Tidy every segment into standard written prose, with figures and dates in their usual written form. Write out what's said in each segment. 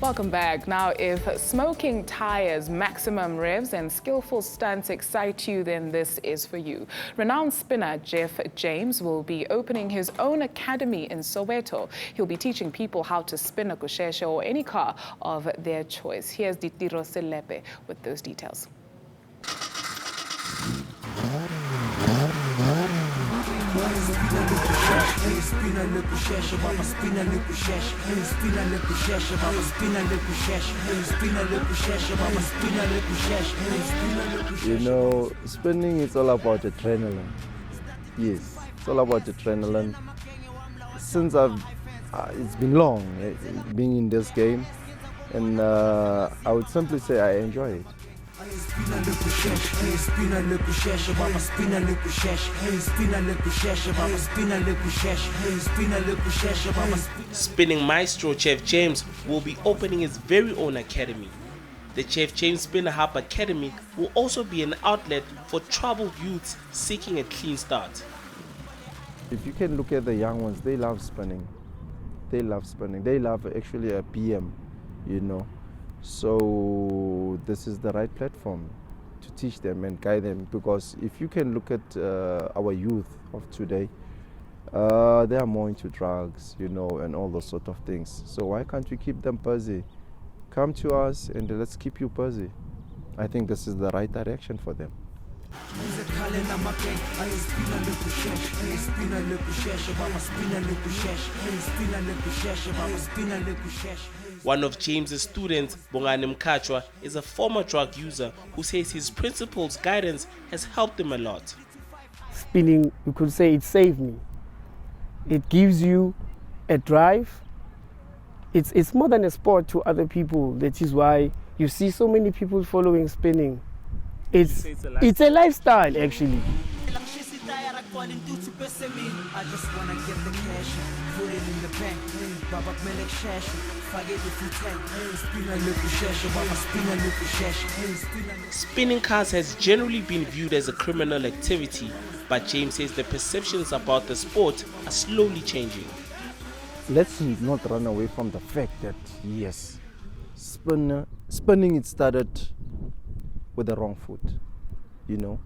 Welcome back. Now, if smoking tires, maximum revs and skillful stunts excite you, then this is for you. Renowned spinner Jeff James will be opening his own academy in Soweto. He'll be teaching people how to spin a gusheshe or any car of their choice. Here's Ditiro Selepe with those details. You know, spinning is all about adrenaline. Yes, it's all about adrenaline. Since it's been long being in this game, and I would simply say I enjoy it. Spinning maestro Jeff James will be opening his very own academy. The Jeff James Spinner Hub Academy will also be an outlet for troubled youths seeking a clean start. If you can look at the young ones, they love spinning. They love spinning. They love actually a PM, you know. So this is the right platform to teach them and guide them, because if you can look at our youth of today, they are more into drugs, you know, and all those sort of things. So why can't we keep them busy? Come to us and let's keep you busy. I think this is the right direction for them. One of James's students, Bongani Mkachwa, is a former drug user who says his principal's guidance has helped him a lot. Spinning, you could say it saved me. It gives you a drive. It's more than a sport to other people. That is why you see so many people following spinning. It's a lifestyle, actually. I just wanna get the cash, put it in the bank. Spinning cars has generally been viewed as a criminal activity, but James says the perceptions about the sport are slowly changing. Let's not run away from the fact that, yes, spinning it started with the wrong foot, you know.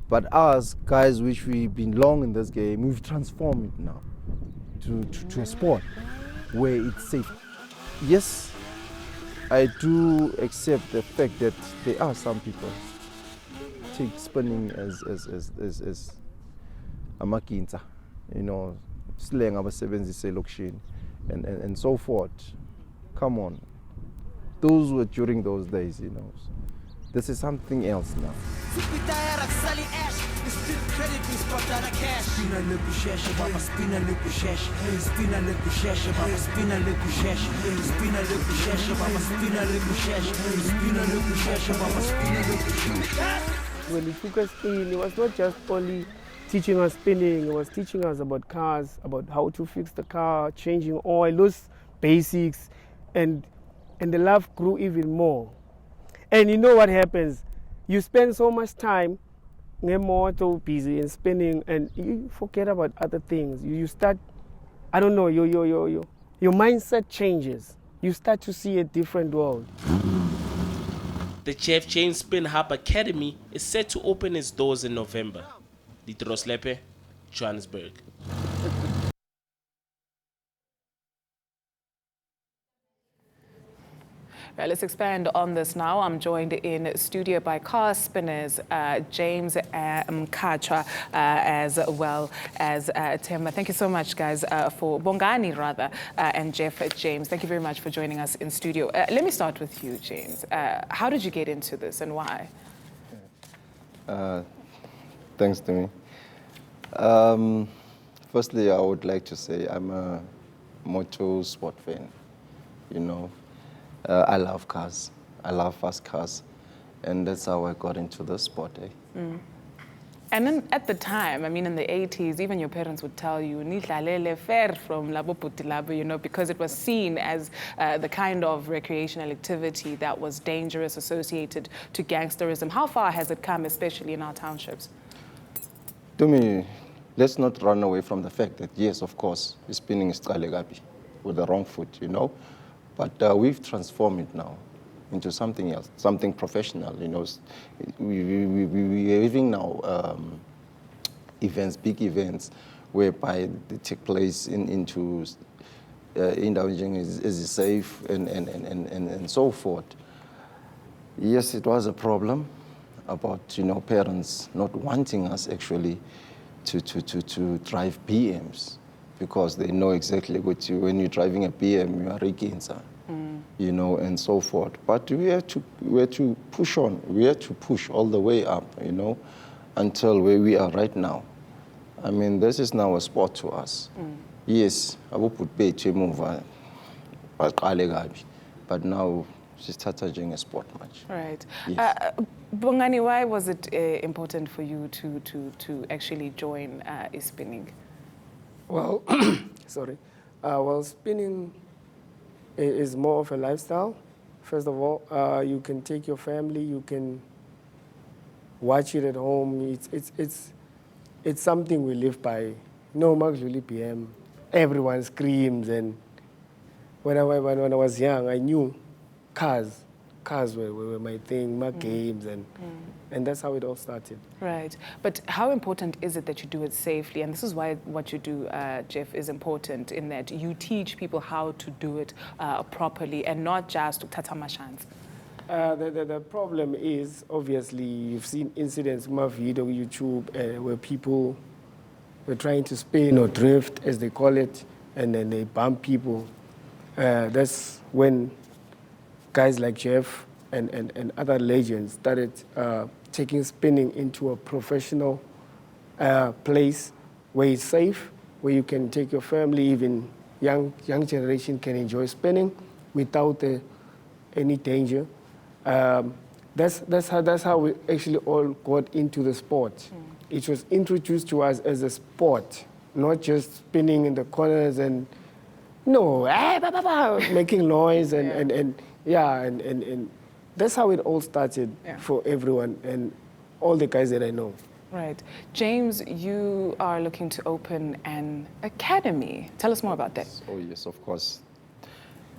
But us guys, which we've been long in this game, we've transformed it now to a sport where it's safe. Yes, I do accept the fact that there are some people take spinning as a makinza, you know, slang abasebenzise elokishini and so forth. Come on, those were during those days, you know. This is something else now. When he took us in, it was not just only teaching us spinning, it was teaching us about cars, about how to fix the car, changing oil, those basics, and the love grew even more. And you know what happens? You spend so much time more busy and spinning, and you forget about other things. You start, I don't know, your mindset changes. You start to see a different world. The Jeff James Spin Hub Academy is set to open its doors in November. Ditiro Selepe, Johannesburg. Right, let's expand on this now. I'm joined in studio by car spinners James Mkachwa as well as Tim. Thank you so much, guys, for Bongani, rather, and Jeff James. Thank you very much for joining us in studio. Let me start with you, James. How did you get into this and why? Thanks to me. Firstly, I would like to say I'm a motor sport fan, you know. I love cars. I love fast cars. And that's how I got into the sport. And then at the time, I mean, in the 80s, even your parents would tell you, "Nidlalele fair from Labo Putilabo," you know, because it was seen as the kind of recreational activity that was dangerous, associated to gangsterism. How far has it come, especially in our townships? To me, let's not run away from the fact that, yes, of course, spinning is Kalegapi with the wrong foot, you know. But we've transformed it now into something else, something professional. You know, we are having now events, big events, whereby they take place into indulging is safe and so forth. Yes, it was a problem about, you know, parents not wanting us actually to drive BMs, because they know exactly what when you're driving a BM, you are against, you know, and so forth. But we had to push on. We had to push all the way up, you know, until where we are right now. I mean, this is now a sport to us. Yes, I will put pay to move, but now she's starting a sport match. Right. Yes. Bongani, why was it important for you to actually join spinning? Well, sorry. Well, spinning is more of a lifestyle. First of all, you can take your family, you can watch it at home. It's something we live by. No, Magduli PM. Everyone screams, and when I was young, I knew cars were my thing, my games, and that's how it all started. Right. But how important is it that you do it safely? And this is why what you do, Jeff, is important, in that you teach people how to do it properly and not just tatamashans. The problem is, obviously, you've seen incidents on my video, YouTube, where people were trying to spin or drift, as they call it, and then they bump people. That's when guys like Jeff and other legends started taking spinning into a professional place where it's safe, where you can take your family, even young generation can enjoy spinning without any danger. That's how we actually all got into the sport. It was introduced to us as a sport, not just spinning in the corners and making noise and that's how it all started for everyone and all the guys that I know. Right. James, you are looking to open an academy. Tell us more about that. Oh, yes, of course.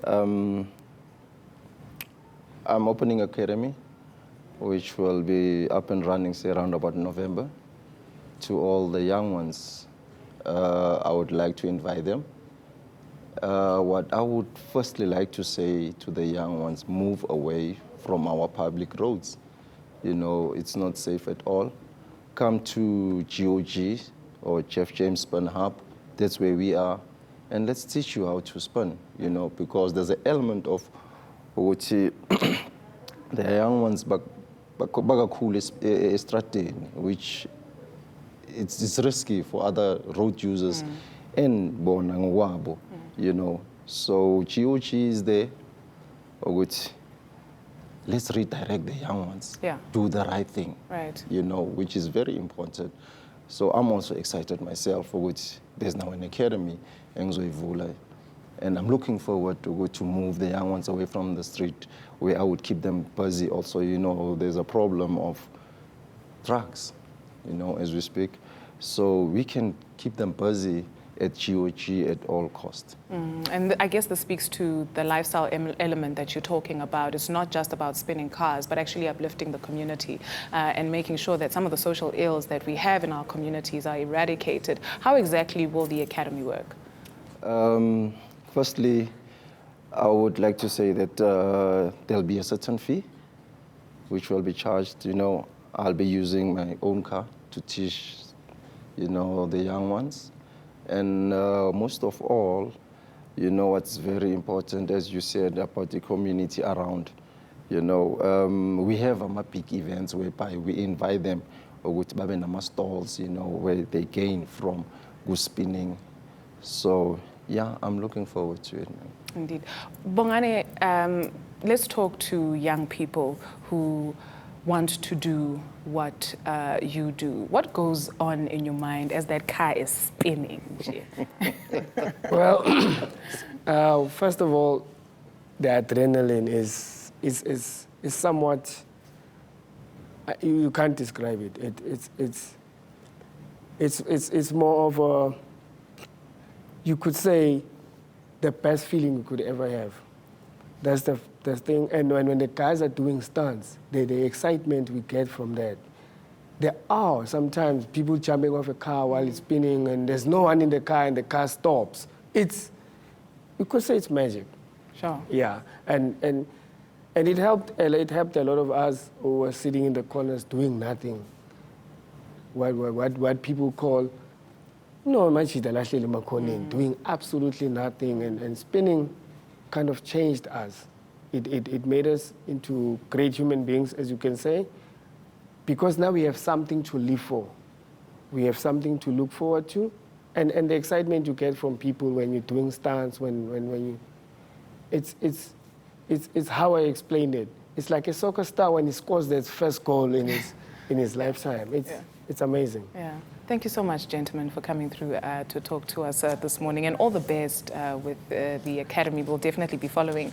I'm opening an academy, which will be up and running, say, around about November. To all the young ones, I would like to invite them. What I would firstly like to say to the young ones, move away from our public roads. You know, it's not safe at all. Come to GOG or Jeff James Spin Hub, that's where we are, and let's teach you how to spin, you know, because there's an element of which the young ones which it's risky for other road users and bonangwabo, you know. So GOG is there, which let's redirect the young ones. Do the right thing. Right. You know, which is very important. So I'm also excited myself, for which there's now an academy, and I'm looking forward to move the young ones away from the street, where I would keep them busy. Also, you know, there's a problem of drugs, you know, as we speak. So we can keep them busy at GOG at all costs. And I guess this speaks to the lifestyle element that you're talking about. It's not just about spinning cars, but actually uplifting the community and making sure that some of the social ills that we have in our communities are eradicated. How exactly will the academy work? Firstly, I would like to say that there'll be a certain fee which will be charged. You know, I'll be using my own car to teach, you know, the young ones. And most of all, you know, what's very important, as you said, about the community around. You know, we have big events whereby we invite them with babenama stalls, you know, where they gain from good spinning. So, yeah, I'm looking forward to it. Indeed. Bongani, let's talk to young people who want to do what you do. What goes on in your mind as that car is spinning? Well, first of all, the adrenaline is somewhat, you can't describe it. It's more of a, you could say, the best feeling you could ever have. That's the thing. And when the guys are doing stunts, the excitement we get from that. There are sometimes people jumping off a car while it's spinning and there's no one in the car and the car stops. You could say it's magic. Sure. Yeah, and it helped a lot of us who were sitting in the corners doing nothing. What people call, doing absolutely nothing, and spinning kind of changed us. It made us into great human beings, as you can say, because now we have something to live for. We have something to look forward to, and the excitement you get from people when you're doing stunts, when you, it's how I explained it. It's like a soccer star when he scores that first goal in his lifetime. It's amazing. Yeah. Thank you so much, gentlemen, for coming through to talk to us this morning, and all the best with the Academy. We'll definitely be following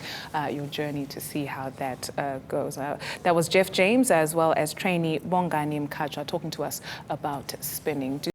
your journey to see how that goes. That was Jeff James, as well as trainee Bongani Mkhacha, talking to us about spinning.